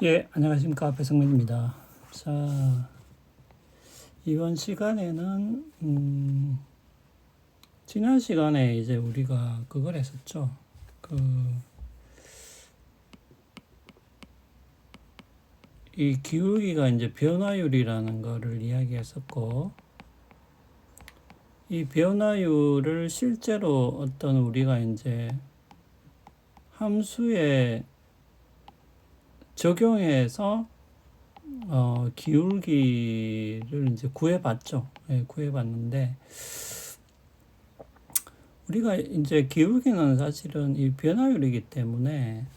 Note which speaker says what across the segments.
Speaker 1: 예, 안녕하십니까. 배성문입니다. 자, 이번 시간에는, 지난 시간에 이제 우리가 그걸 했었죠. 이 기울기가 이제 변화율이라는 거를 이야기했었고, 이 변화율을 실제로 어떤 우리가 이제 함수에 적용해서 기울기를 이제 구해봤죠. 예, 구해봤는데, 우리가 이제 기울기는 사실은 이 변화율이기 때문에,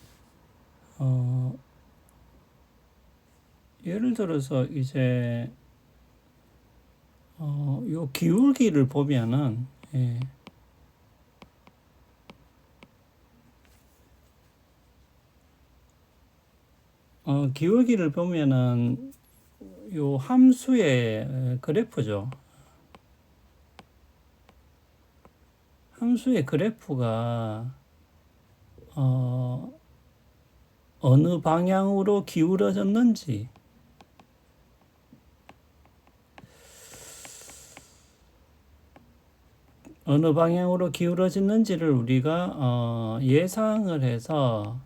Speaker 1: 예를 들어서 이제, 요 기울기를 보면은, 예, 기울기를 보면은 요 함수의 그래프죠. 함수의 그래프가 어느 방향으로 기울어졌는지, 어느 방향으로 기울어졌는지를 우리가 예상을 해서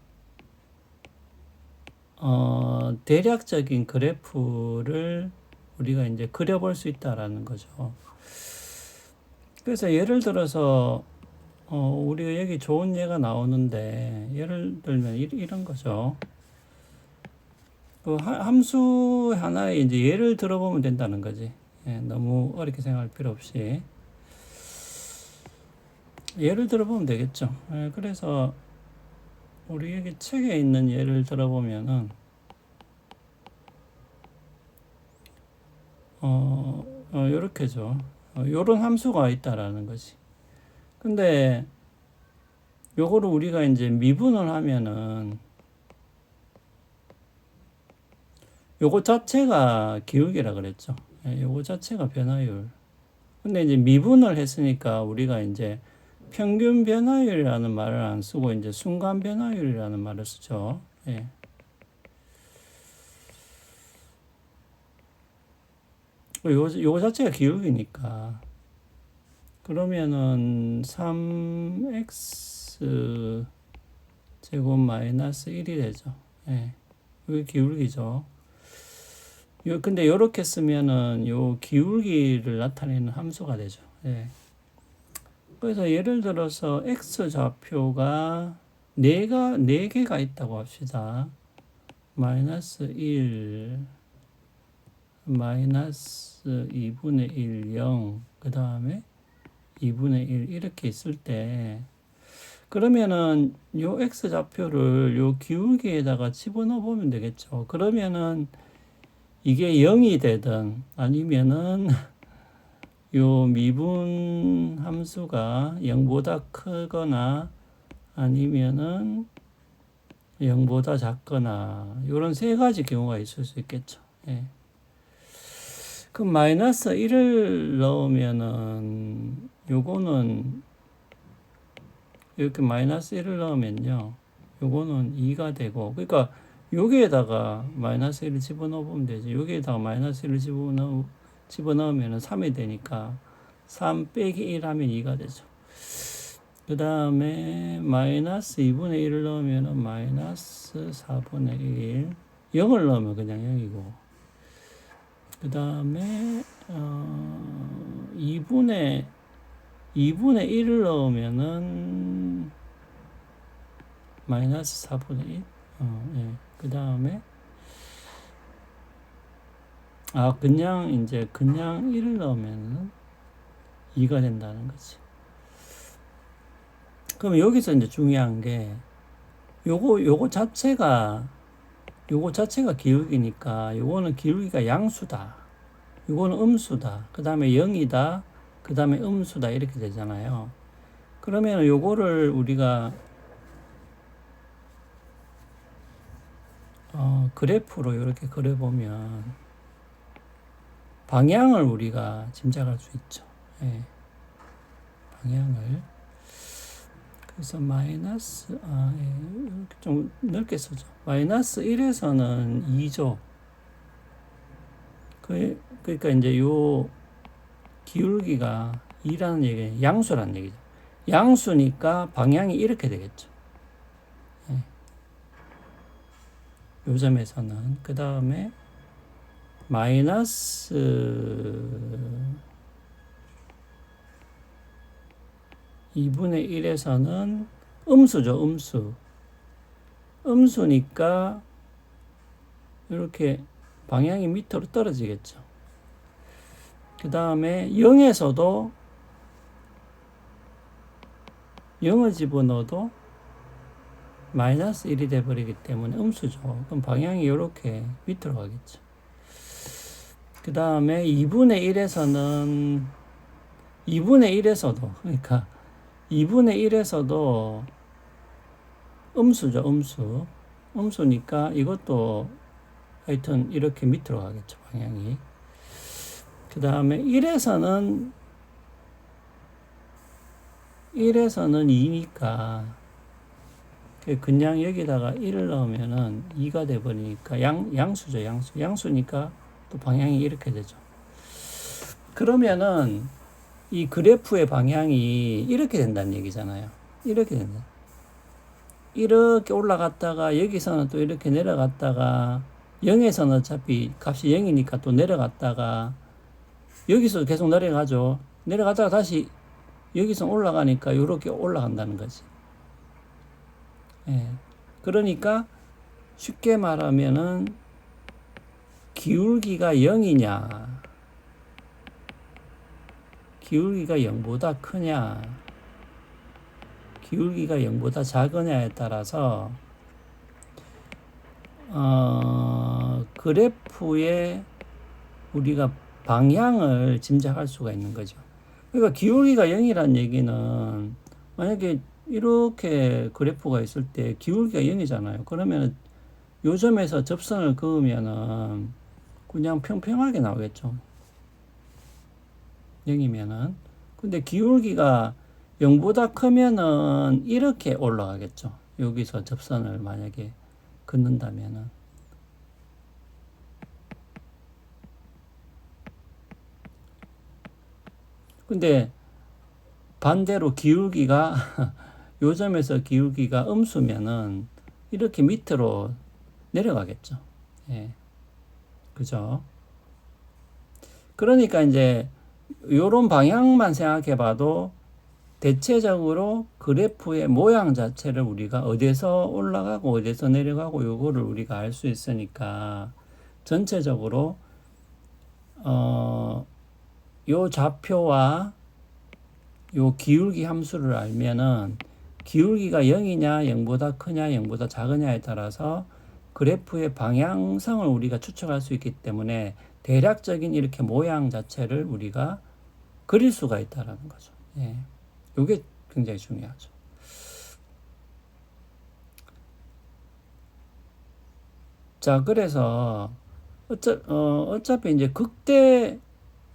Speaker 1: 대략적인 그래프를 우리가 이제 그려볼 수 있다라는 거죠. 그래서 예를 들어서 우리가 여기 좋은 예가 나오는데, 예를 들면 이런 거죠. 그 함수 하나에 이제 예를 들어보면 된다는 거지. 예, 너무 어렵게 생각할 필요 없이 예를 들어보면 되겠죠. 예, 그래서 우리 여기 책에 있는 예를 들어보면은 요렇게죠. 요런 함수가 있다라는 거지. 근데 요거를 우리가 이제 미분을 하면은 요거 자체가 기울기라 그랬죠. 예, 요거 자체가 변화율. 근데 이제 미분을 했으니까 우리가 이제 평균 변화율이라는 말을 안 쓰고 이제 순간 변화율이라는 말을 쓰죠. 예. 요거 자체가 기울기니까. 그러면은 3x 제곱 마이너스 1이 되죠. 예. 이게 기울기죠. 근데 요렇게 쓰면은 요 기울기를 나타내는 함수가 되죠. 예. 그래서 예를 들어서 x 좌표가 네 개가 있다고 합시다. 마이너스 1, 마이너스 2분의 1, 0, 그 다음에 2분의 1 이렇게 있을 때, 그러면은 요 x 좌표를 요 기울기에다가 집어넣어 보면 되겠죠. 그러면은 이게 0이 되든 아니면은 요 미분 함수가 0보다 크거나 아니면은 0보다 작거나 이런 세 가지 경우가 있을 수 있겠죠. 예. 그럼 마이너스 1을 넣으면은 요거는 이렇게 마이너스 1을 넣으면요. 요거는 2가 되고, 그러니까 여기에다가 마이너스 1을 집어넣어 보면 되지. 여기에다가 마이너스 1을 집어넣으면 3이 되니까 3 빼기 1 하면 2가 되죠. 그 다음에 마이너스 2분의 1을 넣으면 마이너스 4분의 1, 0을 넣으면 그냥 0이고, 그 다음에 2분의 1을 넣으면은 마이너스 4분의 1. 예. 그 다음에 그냥 1을 넣으면은 2가 된다는 거지. 그럼 여기서 이제 중요한 게 요거 자체가 기울기니까 요거는 기울기가 양수다. 요거는 음수다. 그 다음에 0이다. 그 다음에 음수다. 이렇게 되잖아요. 그러면 요거를 우리가 그래프로 이렇게 그려보면 방향을 우리가 짐작할 수 있죠. 예. 방향을. 그래서 마이너스 이렇게 좀 넓게 쓰죠. 마이너스 1에서는 2죠. 그러니까 이제 요 기울기가 2라는 얘기는 양수라는 얘기죠. 양수니까 방향이 이렇게 되겠죠. 요 점에서는. 그 다음에 마이너스 2분의 1에서는 음수죠. 음수니까 이렇게 방향이 밑으로 떨어지겠죠. 그 다음에 0에서도 0을 집어넣어도 마이너스 1이 돼버리기 때문에 음수죠. 그럼 방향이 이렇게 밑으로 가겠죠. 그 다음에 2분의 1에서는 2분의 1에서도 그러니까 2분의 1에서도 음수죠. 음수니까 이것도 하여튼 이렇게 밑으로 가겠죠. 방향이. 그 다음에 1에서는 2니까 그냥 여기다가 1을 넣으면은 2가 돼버리니까 양수죠. 양수니까 또 방향이 이렇게 되죠. 그러면은 이 그래프의 방향이 이렇게 된다는 얘기잖아요. 이렇게 된다. 이렇게 올라갔다가 여기서는 또 이렇게 내려갔다가 0에서는 어차피 값이 0이니까 또 내려갔다가 여기서 계속 내려가죠. 내려갔다가 다시 여기서 올라가니까 이렇게 올라간다는 거지. 예. 그러니까 쉽게 말하면은 기울기가 0이냐 기울기가 0보다 크냐 기울기가 0보다 작으냐에 따라서 그래프의 우리가 방향을 짐작할 수가 있는 거죠. 그러니까 기울기가 0이라는 얘기는 만약에 이렇게 그래프가 있을 때 기울기가 0이잖아요. 그러면 요 점에서 접선을 그으면은 그냥 평평하게 나오겠죠. 0이면은. 근데 기울기가 0보다 크면은 이렇게 올라가겠죠. 여기서 접선을 만약에 긋는다면은. 근데 반대로 기울기가 요 점에서 기울기가 음수면은 이렇게 밑으로 내려가겠죠. 예. 그죠? 그러니까 이제 요런 방향만 생각해 봐도 대체적으로 그래프의 모양 자체를 우리가 어디서 올라가고 어디서 내려가고 요거를 우리가 알 수 있으니까 전체적으로 요 좌표와 요 기울기 함수를 알면은 기울기가 0이냐 0보다 크냐 0보다 작으냐에 따라서 그래프의 방향성을 우리가 추측할 수 있기 때문에 대략적인 이렇게 모양 자체를 우리가 그릴 수가 있다라는 거죠. 예. 이게 굉장히 중요하죠. 자, 그래서 어차피 이제 극대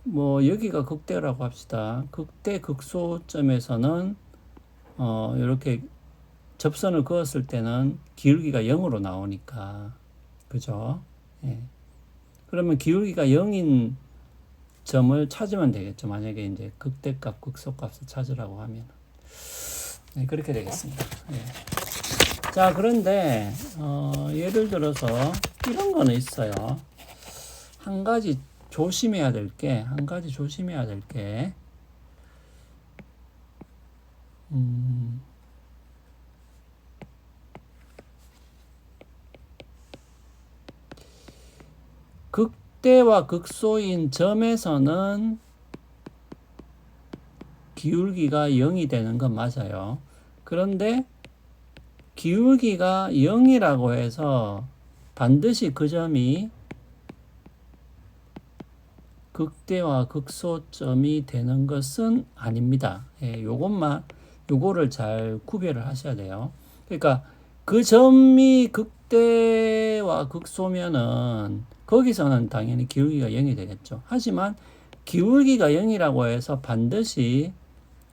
Speaker 1: 뭐 여기가 극대라고 합시다. 극대 극소점에서는 이렇게 접선을 그었을 때는 기울기가 0으로 나오니까 그죠? 예. 그러면 기울기가 0인 점을 찾으면 되겠죠. 만약에 이제 극대값, 극소값을 찾으라고 하면. 네, 그렇게 되겠습니다. 예. 자, 그런데 예를 들어서 이런 거는 있어요. 한 가지 조심해야 될 게 극대와 극소인 점에서는 기울기가 0이 되는 건 맞아요. 그런데 기울기가 0이라고 해서 반드시 그 점이 극대와 극소점이 되는 것은 아닙니다. 예, 요거를 잘 구별을 하셔야 돼요. 그러니까 그 점이 극대와 극소면은 거기서는 당연히 기울기가 0이 되겠죠. 하지만 기울기가 0이라고 해서 반드시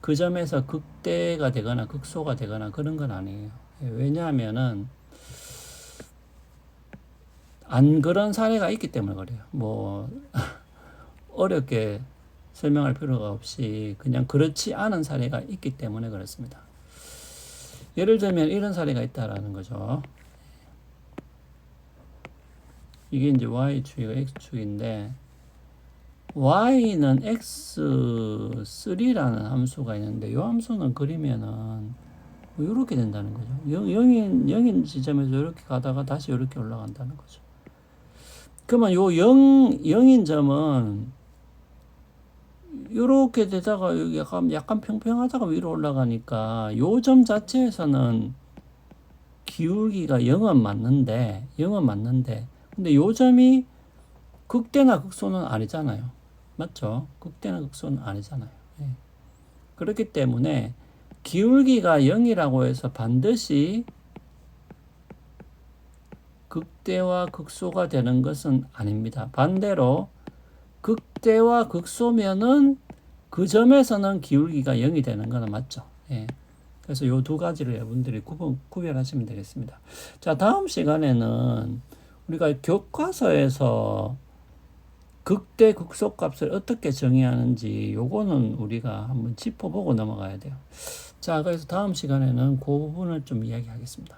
Speaker 1: 그 점에서 극대가 되거나 극소가 되거나 그런 건 아니에요. 왜냐하면은 안 그런 사례가 있기 때문에 그래요. 뭐 어렵게 설명할 필요가 없이 그냥 그렇지 않은 사례가 있기 때문에 그렇습니다. 예를 들면 이런 사례가 있다라는 거죠. 이게 이제 y축이고 x축인데 y는 x3라는 함수가 있는데 이 함수는 그리면은 뭐 이렇게 된다는 거죠. 0인 지점에서 이렇게 가다가 다시 이렇게 올라간다는 거죠. 그러면 요 0인 점은 이렇게 되다가 여기 약간 평평하다가 위로 올라가니까 요 점 자체에서는 기울기가 0은 맞는데 근데 요 점이 극대나 극소는 아니잖아요. 맞죠? 극대나 극소는 아니잖아요. 예. 그렇기 때문에 기울기가 0이라고 해서 반드시 극대와 극소가 되는 것은 아닙니다. 반대로 극대와 극소면은 그 점에서는 기울기가 0이 되는 거는 맞죠. 예. 그래서 요 두 가지를 여러분들이 구별하시면 되겠습니다. 자, 다음 시간에는 우리가 교과서에서 극대 극소 값을 어떻게 정의하는지 요거는 우리가 한번 짚어보고 넘어가야 돼요. 자, 그래서 다음 시간에는 그 부분을 좀 이야기하겠습니다.